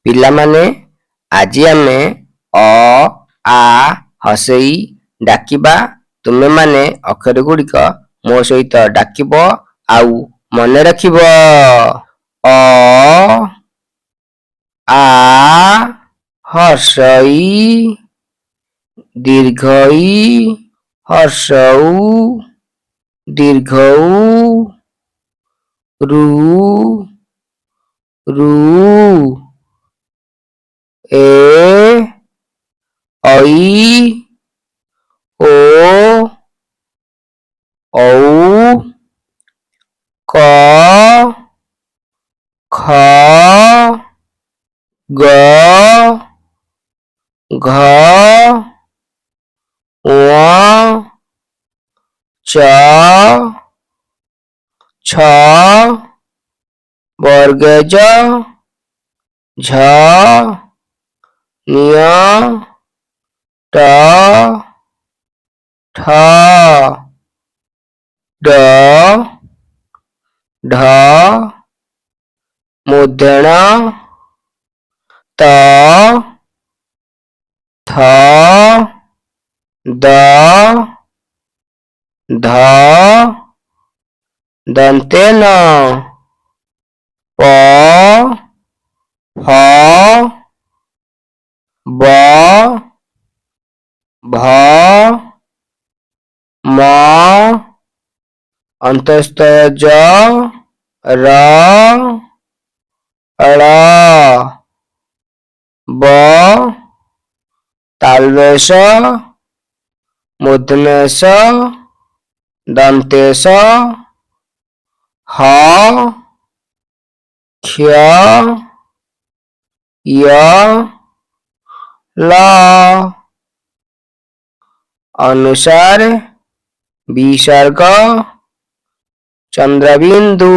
ପିଲାମାନେ ଆଜି ଆମେ ଅ ଆ ହସେଇ ଡାକିବା। ତୁମେମାନେ ଅକ୍ଷର ଗୁଡ଼ିକ ମୋ ସହିତ ଡାକିବ ଆଉ ମନେ ରଖିବ। ଅ ଆ ହର୍ଷଇ ଦୀର୍ଘଇ ହର୍ଷଉ ଦୀର୍ଘଉ ରୁ ରୁ ଏ ऐ ओ औ क ख ग घ ङ च छ वर्गज झ ञ ट ठ ड ढ मूर्धन त थ द ध दंतेन प फ ब भ म अंतस्थ ज र ळ ब तालवेश मूर्धन्यस दंतेश ह क्ष य ल अनुसार विसर्ग चंद्रबिंदु।